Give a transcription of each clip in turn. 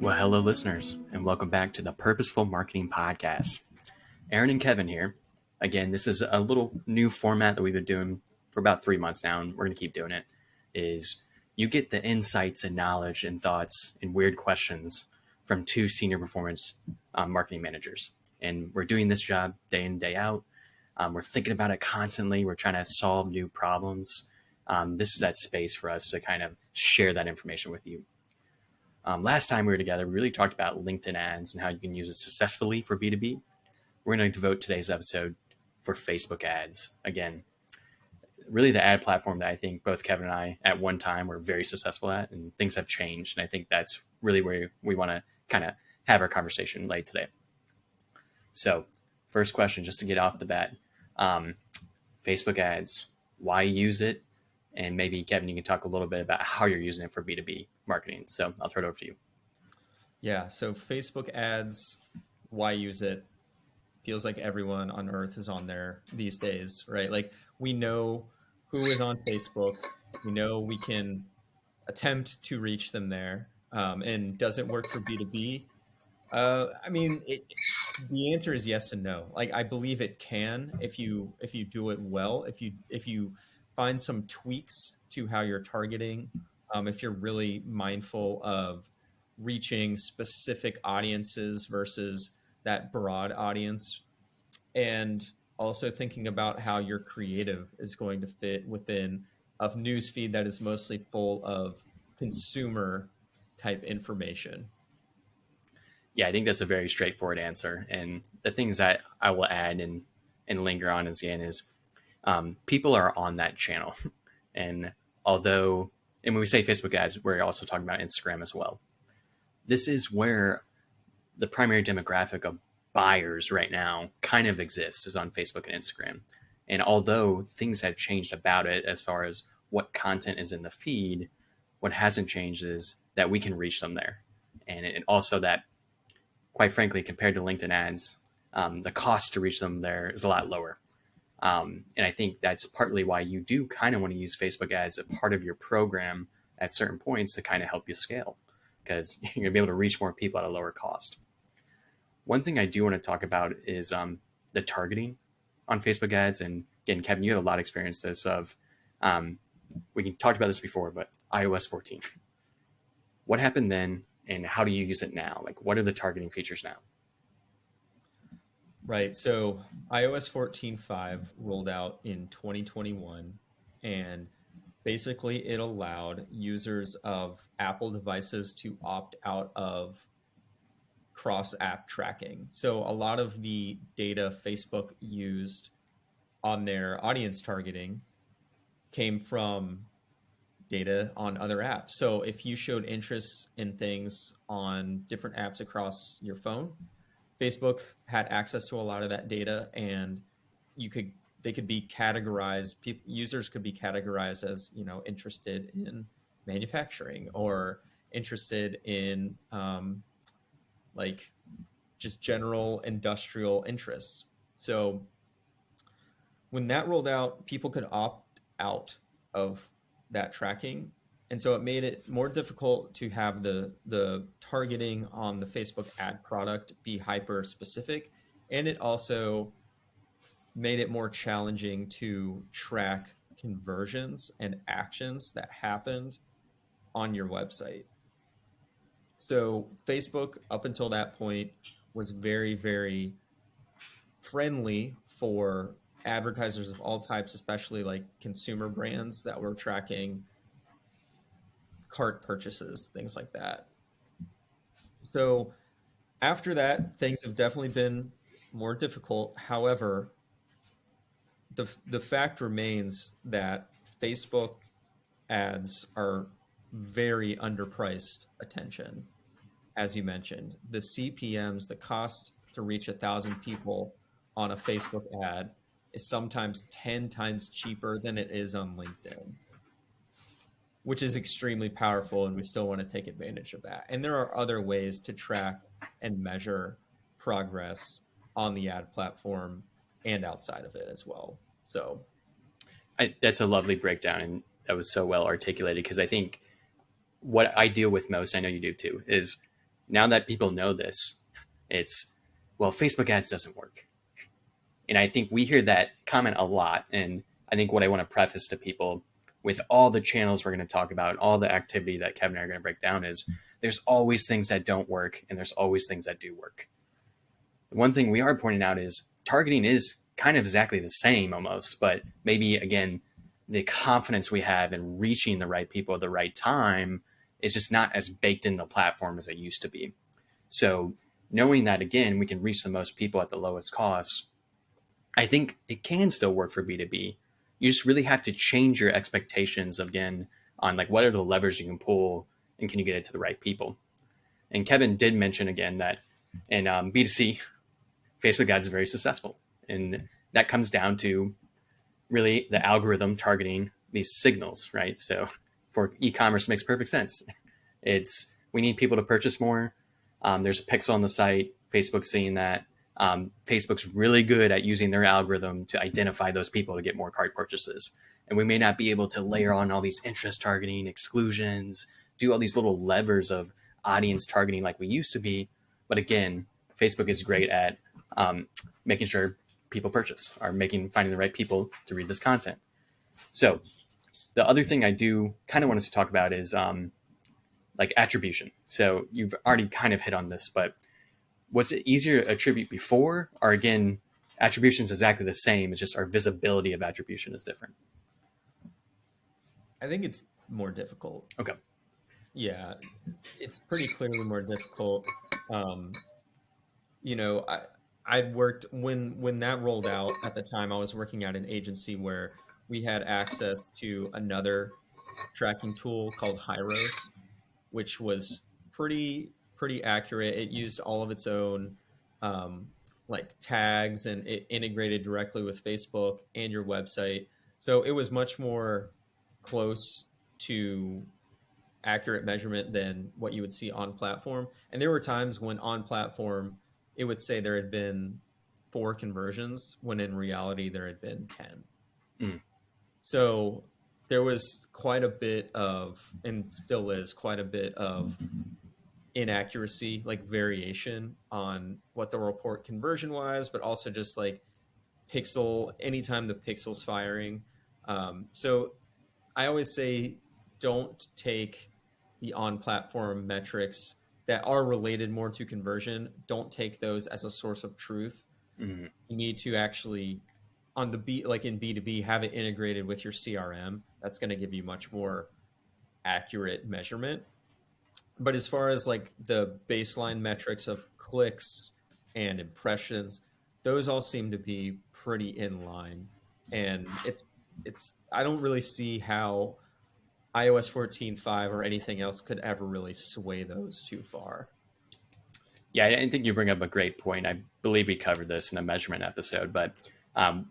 Well, hello, listeners, and welcome back to the Purposeful Marketing Podcast. Aaron and Kevin here. Again, this is a little new format that we've been doing for about 3 months now, and we're going to keep doing it. Is you get the insights and knowledge and thoughts and weird questions from two senior performance marketing managers. And we're doing this job day in, day out. We're thinking about it constantly. We're trying to solve new problems. This is that space for us to kind of share that information with you. Last time we were together, we really talked about LinkedIn ads and how you can use it successfully for B2B. We're going to devote today's episode for Facebook ads. Again, really the ad platform that I think both Kevin and I at one time were very successful at, and things have changed. And I think that's really where we want to kind of have our conversation laid today. So first question, just to get off the bat, Facebook ads, why use it? And maybe, Kevin, you can talk a little bit about how you're using it for B2B marketing. So I'll throw it over to you. Yeah, so Facebook ads, why use it? Feels like everyone on earth is on there these days, right? Like we know who is on Facebook. We know we can attempt to reach them there. And does it work for B2B? The answer is yes and no. Like I believe it can if you do it well, if you find some tweaks to how you're targeting, if you're really mindful of reaching specific audiences versus that broad audience, and also thinking about how your creative is going to fit within a newsfeed that is mostly full of consumer type information. Yeah, I think that's a very straightforward answer. And the things that I will add and linger on is people are on that channel. And when we say Facebook ads, we're also talking about Instagram as well. This is where the primary demographic of buyers right now kind of exists, is on Facebook and Instagram. And although things have changed about it as far as what content is in the feed, what hasn't changed is that we can reach them there. And also that, quite frankly, compared to LinkedIn ads, the cost to reach them there is a lot lower. And I think that's partly why you do kind of want to use Facebook ads as part of your program at certain points to kind of help you scale, because you're going to be able to reach more people at a lower cost. One thing I do want to talk about is the targeting on Facebook ads. And again, Kevin, you have a lot of experience we talked about this before, but iOS 14. What happened then, and how do you use it now? Like, what are the targeting features now? Right. So iOS 14.5 rolled out in 2021, and basically it allowed users of Apple devices to opt out of cross-app tracking. So a lot of the data Facebook used on their audience targeting came from data on other apps. So if you showed interest in things on different apps across your phone, Facebook had access to a lot of that data, and they could be categorized. Users could be categorized as, interested in manufacturing or interested in just general industrial interests. So when that rolled out, people could opt out of that tracking. And so it made it more difficult to have the targeting on the Facebook ad product be hyper specific. And it also made it more challenging to track conversions and actions that happened on your website. So Facebook, up until that point, was very, very friendly for advertisers of all types, especially like consumer brands that were tracking cart purchases, things like that. So after that, things have definitely been more difficult. However, the fact remains that Facebook ads are very underpriced attention. As you mentioned, the CPMs, the cost to reach 1,000 people on a Facebook ad is sometimes 10 times cheaper than it is on LinkedIn, which is extremely powerful, and we still want to take advantage of that. And there are other ways to track and measure progress on the ad platform and outside of it as well. So that's a lovely breakdown, and that was so well articulated, because I think what I deal with most, I know you do too, is now that people know this, it's, well, Facebook ads doesn't work. And I think we hear that comment a lot. And I think what I want to preface to people with all the channels we're going to talk about, all the activity that Kevin and I are going to break down is there's always things that don't work and there's always things that do work. The one thing we are pointing out is targeting is kind of exactly the same almost, but maybe again, the confidence we have in reaching the right people at the right time is just not as baked in the platform as it used to be. So knowing that, again, we can reach the most people at the lowest cost, I think it can still work for B2B. You just really have to change your expectations again on like what are the levers you can pull and can you get it to the right people. And Kevin did mention again that in B2C, Facebook ads is very successful. And that comes down to really the algorithm targeting these signals, right? So for e-commerce, it makes perfect sense. It's, we need people to purchase more. There's a pixel on the site. Facebook's seeing that. Facebook's really good at using their algorithm to identify those people to get more cart purchases. And we may not be able to layer on all these interest targeting, exclusions, do all these little levers of audience targeting like we used to be. But again, Facebook is great at making sure people purchase, or finding the right people to read this content. So the other thing I do kind of want us to talk about is like attribution. So you've already kind of hit on this, but was it easier to attribute before, or again, attribution is exactly the same? It's just our visibility of attribution is different. I think it's more difficult. Okay. Yeah, it's pretty clearly more difficult. I'd worked when that rolled out at the time. I was working at an agency where we had access to another tracking tool called Hyros, which was pretty accurate. It used all of its own like tags, and it integrated directly with Facebook and your website. So it was much more close to accurate measurement than what you would see on platform. And there were times when on platform it would say there had been 4 conversions when in reality there had been 10. Mm. So there was quite a bit of, and still is quite a bit of, inaccuracy, like variation on what the report conversion was, but also just like anytime the pixel's firing. So I always say don't take the on-platform metrics that are related more to conversion. Don't take those as a source of truth. Mm-hmm. You need to actually, on the like in B2B, have it integrated with your CRM. That's going to give you much more accurate measurement. But as far as like the baseline metrics of clicks and impressions, those all seem to be pretty in line. And I don't really see how iOS 14.5 or anything else could ever really sway those too far. Yeah, I think you bring up a great point. I believe we covered this in a measurement episode, but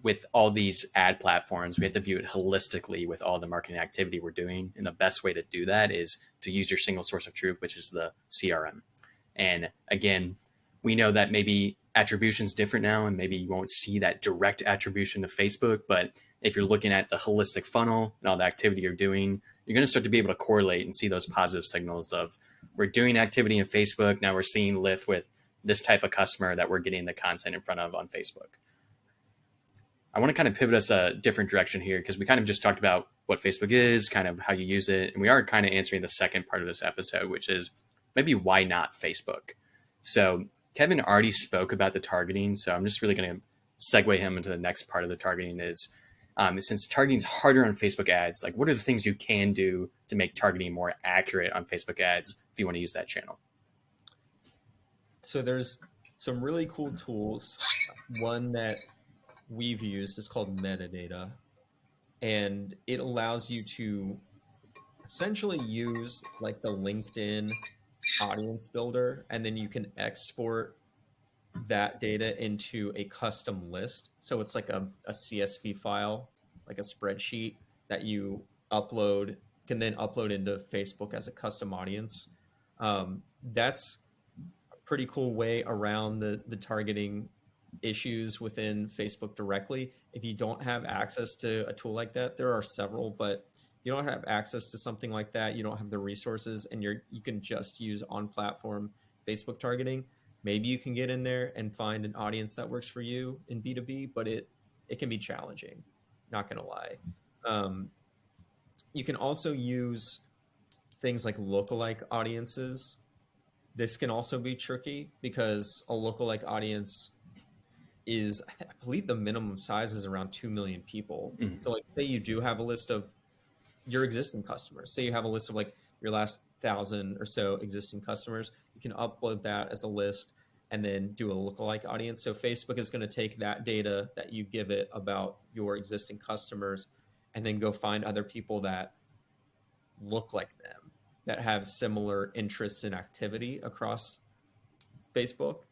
with all these ad platforms, we have to view it holistically with all the marketing activity we're doing. And the best way to do that is to use your single source of truth, which is the CRM. And again, we know that maybe attribution's different now, and maybe you won't see that direct attribution to Facebook. But if you're looking at the holistic funnel and all the activity you're doing, you're going to start to be able to correlate and see those positive signals of we're doing activity in Facebook. Now we're seeing lift with this type of customer that we're getting the content in front of on Facebook. I want to kind of pivot us a different direction here because we kind of just talked about what Facebook is, kind of how you use it. And we are kind of answering the second part of this episode, which is maybe why not Facebook? So Kevin already spoke about the targeting. So I'm just really going to segue him into the next part of the targeting is since targeting is harder on Facebook ads, like what are the things you can do to make targeting more accurate on Facebook ads if you want to use that channel? So there's some really cool tools. One that we've used is called metadata, and it allows you to essentially use like the LinkedIn audience builder, and then you can export that data into a custom list. So it's like a CSV file, like a spreadsheet that you can then upload into Facebook as a custom audience. That's a pretty cool way around the targeting issues within Facebook directly. If you don't have access to a tool like that, there are several, but you don't have access to something like that, you don't have the resources, and you can just use on platform Facebook targeting. Maybe you can get in there and find an audience that works for you in B2B, but it can be challenging, not going to lie. You can also use things like lookalike audiences. This can also be tricky because a lookalike audience is, I believe the minimum size is around 2 million people. Mhm. So like say you do have a list of your existing customers. Say you have a list of like your last 1,000 or so existing customers. You can upload that as a list and then do a lookalike audience. So Facebook is going to take that data that you give it about your existing customers and then go find other people that look like them, that have similar interests and activity across Facebook.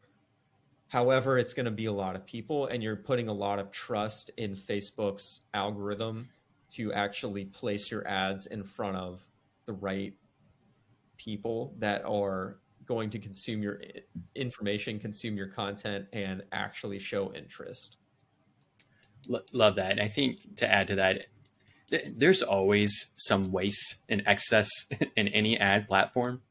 However, it's going to be a lot of people, and you're putting a lot of trust in Facebook's algorithm to actually place your ads in front of the right people that are going to consume your information, consume your content, and actually show interest. Love that. And I think to add to that, there's always some waste and excess in any ad platform.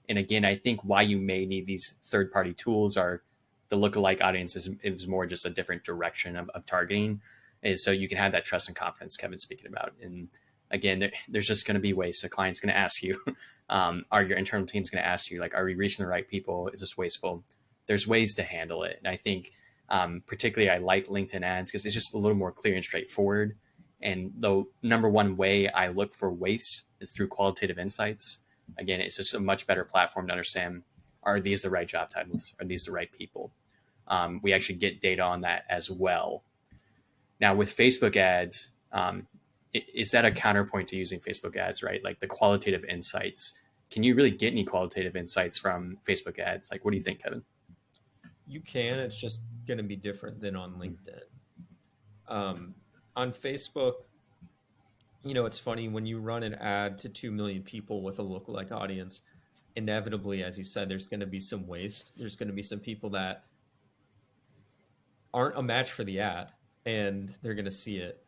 And again, I think why you may need these third-party tools are the lookalike audience is more just a different direction of targeting. And so you can have that trust and confidence Kevin's speaking about. And again, there's just going to be waste. A client's going to ask you, are your internal team's going to ask you, like, are we reaching the right people? Is this wasteful? There's ways to handle it. And I think particularly I like LinkedIn ads because it's just a little more clear and straightforward. And the number one way I look for waste is through qualitative insights. Again, it's just a much better platform to understand, are these the right job titles? Are these the right people? We actually get data on that as well. Now with Facebook ads, is that a counterpoint to using Facebook ads, right? Like the qualitative insights. Can you really get any qualitative insights from Facebook ads? Like, what do you think, Kevin? You can, it's just going to be different than on LinkedIn. On Facebook, you know, it's funny when you run an ad to 2 million people with a lookalike audience, inevitably, as you said, there's going to be some waste. There's going to be some people that aren't a match for the ad, and they're going to see it.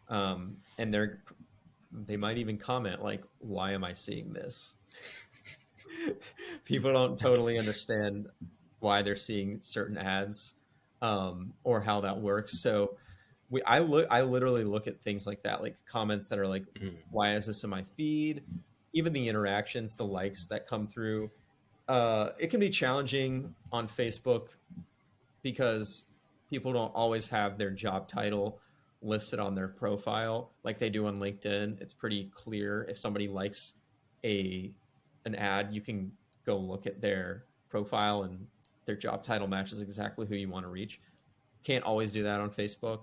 And they might even comment like, why am I seeing this? People don't totally understand why they're seeing certain ads, or how that works. So I literally look at things like that, like comments that are like, why is this in my feed? Even the interactions, the likes that come through. It can be challenging on Facebook because people don't always have their job title listed on their profile like they do on LinkedIn. It's pretty clear if somebody likes an ad, you can go look at their profile and their job title matches exactly who you want to reach. Can't always do that on Facebook.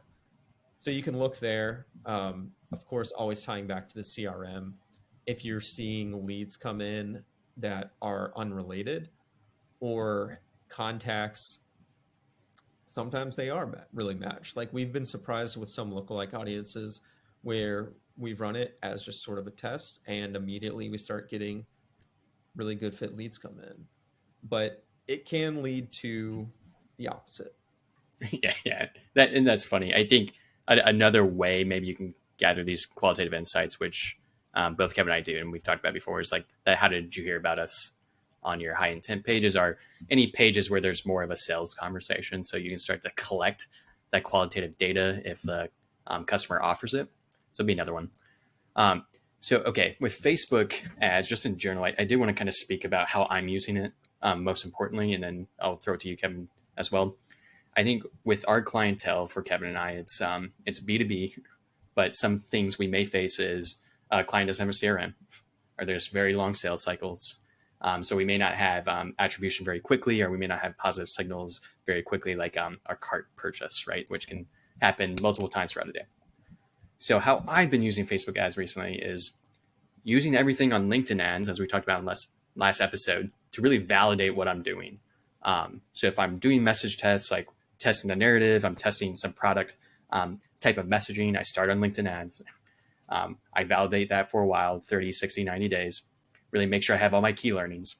So you can look there. Of course, always tying back to the CRM. If you're seeing leads come in that are unrelated or contacts, sometimes they are really matched. Like we've been surprised with some lookalike audiences where we've run it as just sort of a test and immediately we start getting really good fit leads come in. But it can lead to the opposite. Yeah. That's funny. I think another way maybe you can gather these qualitative insights, which both Kevin and I do, and we've talked about before, is like that. How did you hear about us on your high intent pages? Are any pages where there's more of a sales conversation, so you can start to collect that qualitative data if the customer offers it. So it'd be another one. Okay, with Facebook ads, just in general, I did want to kind of speak about how I'm using it most importantly, and then I'll throw it to you, Kevin, as well. I think with our clientele, for Kevin and I, it's B2B, but some things we may face is a client doesn't have a CRM, or there's very long sales cycles. So we may not have attribution very quickly, or we may not have positive signals very quickly, like our cart purchase, right? Which can happen multiple times throughout the day. So how I've been using Facebook ads recently is using everything on LinkedIn ads, as we talked about in last episode, to really validate what I'm doing. So if I'm doing message tests, like testing the narrative, I'm testing some product type of messaging, I start on LinkedIn ads. I validate that for a while, 30, 60, 90 days, really make sure I have all my key learnings.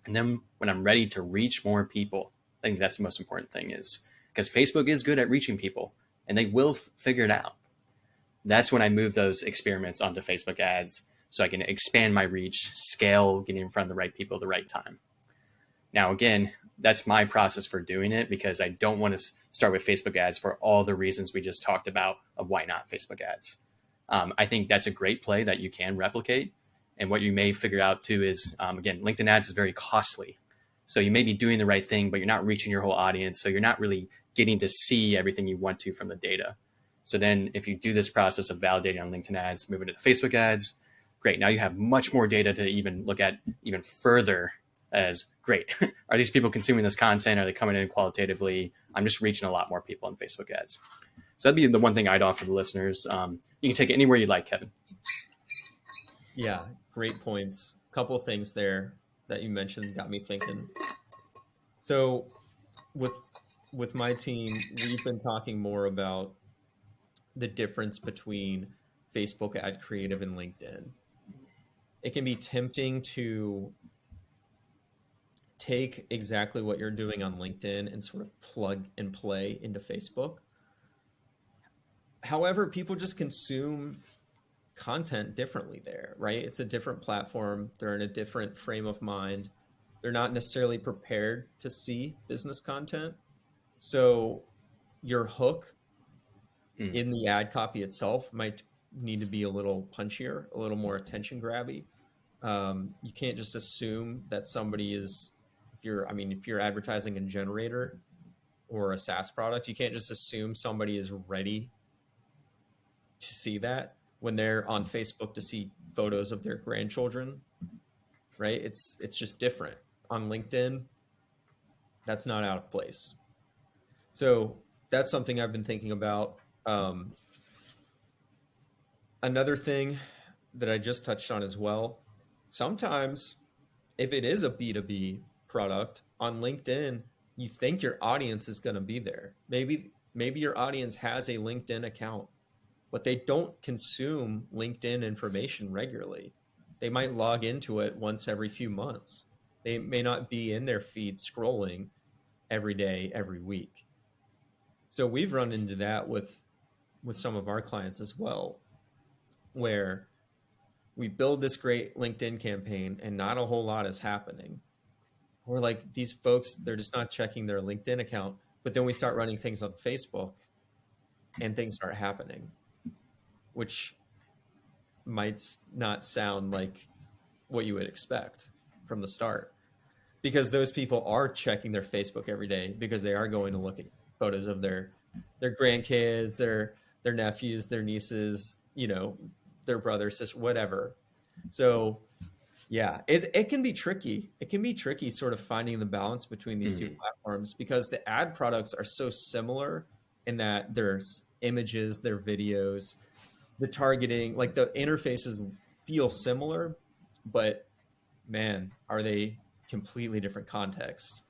And then when I'm ready to reach more people, I think that's the most important thing, is because Facebook is good at reaching people and they will figure it out. That's when I move those experiments onto Facebook ads so I can expand my reach, scale, getting in front of the right people at the right time. Now, again, that's my process for doing it because I don't want to start with Facebook ads for all the reasons we just talked about of why not Facebook ads. I think that's a great play that you can replicate. And what you may figure out too is, again, LinkedIn ads is very costly. So you may be doing the right thing, but you're not reaching your whole audience. So you're not really getting to see everything you want to from the data. So then if you do this process of validating on LinkedIn ads, moving to Facebook ads, great. Now you have much more data to even look at even further as great. Are these people consuming this content? Are they coming in qualitatively? I'm just reaching a lot more people on Facebook ads. So that'd be the one thing I'd offer the listeners. You can take it anywhere you'd like, Kevin. Yeah, great points. A couple of things there that you mentioned got me thinking. So with my team, we've been talking more about the difference between Facebook ad creative and LinkedIn. It can be tempting to take exactly what you're doing on LinkedIn and sort of plug and play into Facebook. However, people just consume content differently there, right? It's a different platform. They're in a different frame of mind. They're not necessarily prepared to see business content. So your hook in the ad copy itself might need to be a little punchier, a little more attention grabby. You can't just assume that somebody is, if you're advertising a generator or a SaaS product, you can't just assume somebody is ready to see that when they're on Facebook to see photos of their grandchildren, right? It's just different. On LinkedIn, that's not out of place. So that's something I've been thinking about. Another thing that I just touched on as well, sometimes if it is a B2B product on LinkedIn, you think your audience is going to be there. Maybe your audience has a LinkedIn account, but they don't consume LinkedIn information regularly. They might log into it once every few months. They may not be in their feed scrolling every day, every week. So we've run into that with some of our clients as well, where we build this great LinkedIn campaign and not a whole lot is happening. Or like these folks, they're just not checking their LinkedIn account, but then we start running things on Facebook and things start happening, which might not sound like what you would expect from the start, because those people are checking their Facebook every day because they are going to look at photos of their grandkids, their nephews, their nieces, their brothers, sister, whatever. So yeah, it can be tricky. It can be tricky sort of finding the balance between these two platforms, because the ad products are so similar in that there's images, their videos, the targeting, like the interfaces feel similar, but man, are they completely different contexts.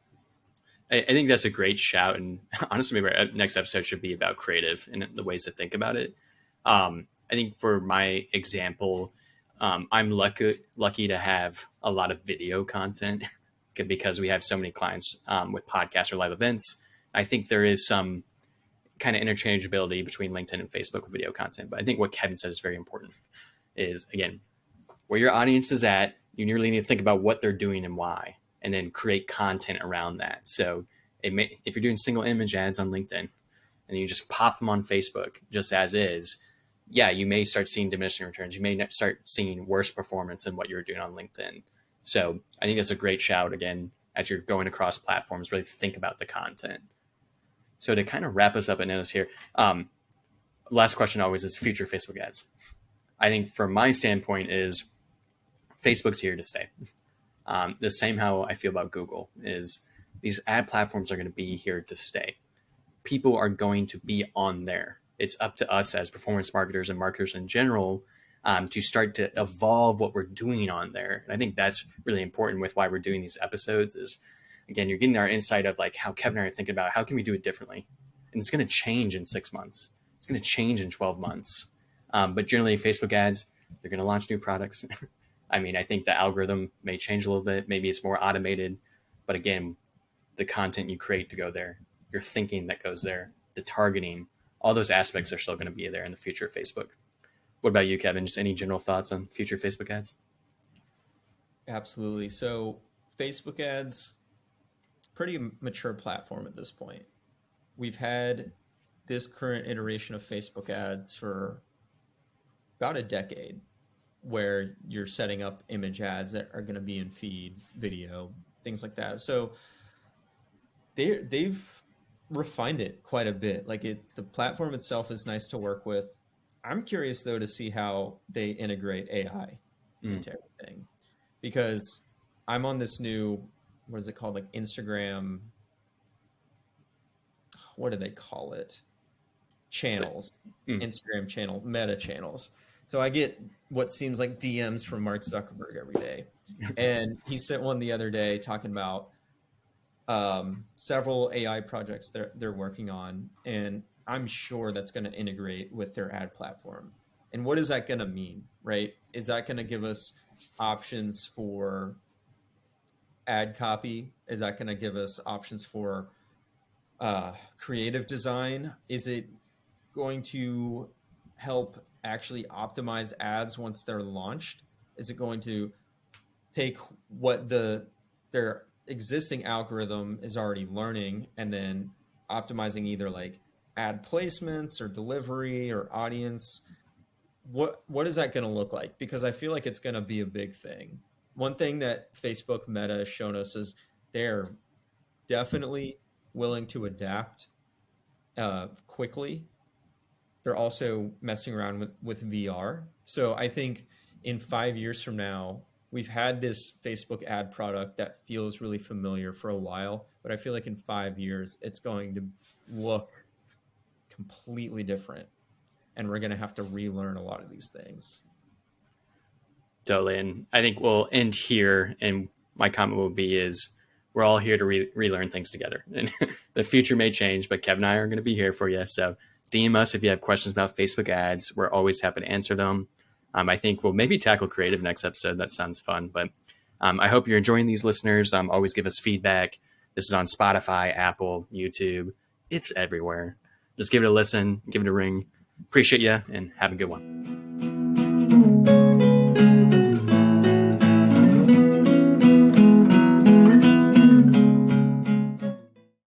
I think that's a great shout. And honestly, maybe our next episode should be about creative and the ways to think about it. I think for my example, I'm lucky to have a lot of video content because we have so many clients with podcasts or live events. I think there is some kind of interchangeability between LinkedIn and Facebook with video content. But I think what Kevin said is very important is, again, where your audience is at, you really need to think about what they're doing and why, and then create content around that. So if you're doing single image ads on LinkedIn and you just pop them on Facebook just as is, yeah, you may start seeing diminishing returns. You may start seeing worse performance than what you're doing on LinkedIn. So I think that's a great shout, again, as you're going across platforms, really think about the content. So to kind of wrap us up and end us here, last question always is future Facebook ads. I think from my standpoint is Facebook's here to stay. The same how I feel about Google is these ad platforms are going to be here to stay. People are going to be on there. It's up to us as performance marketers and marketers in general to start to evolve what we're doing on there. And I think that's really important with why we're doing these episodes is, again, you're getting our insight of like how Kevin and I are thinking about how can we do it differently. And it's going to change in 6 months. It's going to change in 12 months. But generally Facebook ads, they're going to launch new products. I mean, I think the algorithm may change a little bit. Maybe it's more automated. But again, the content you create to go there, your thinking that goes there, the targeting, all those aspects are still going to be there in the future of Facebook. What about you, Kevin? Just any general thoughts on future Facebook ads? Absolutely. So Facebook ads, pretty mature platform at this point. We've had this current iteration of Facebook ads for about a decade, where you're setting up image ads that are going to be in feed, video, things like that. So they've refined it quite a bit. Like the platform itself is nice to work with. I'm curious though to see how they integrate AI into everything, because I'm on this new, what is it called? Like Instagram, what do they call it? Channels, Instagram channel, meta channels. So I get what seems like DMs from Mark Zuckerberg every day. And he sent one the other day talking about several AI projects they're working on. And I'm sure that's going to integrate with their ad platform. And what is that going to mean, right? Is that going to give us options for ad copy? Is that going to give us options for creative design? Is it going to help actually optimize ads once they're launched? Is it going to take what their existing algorithm is already learning and then optimizing either like ad placements or delivery or audience? What is that going to look like? Because I feel like it's going to be a big thing. One thing that Facebook Meta has shown us is they're definitely willing to adapt quickly. They're also messing around with VR. So I think in 5 years from now, we've had this Facebook ad product that feels really familiar for a while, but I feel like in 5 years, it's going to look completely different. And we're going to have to relearn a lot of these things. Totally. And I think we'll end here. And my comment will be is we're all here to relearn things together. And the future may change, but Kevin and I are going to be here for you. So DM us if you have questions about Facebook ads. We're always happy to answer them. I think we'll maybe tackle creative next episode. That sounds fun. But I hope you're enjoying these listeners. Always give us feedback. This is on Spotify, Apple, YouTube. It's everywhere. Just give it a listen, give it a ring. Appreciate you, and have a good one.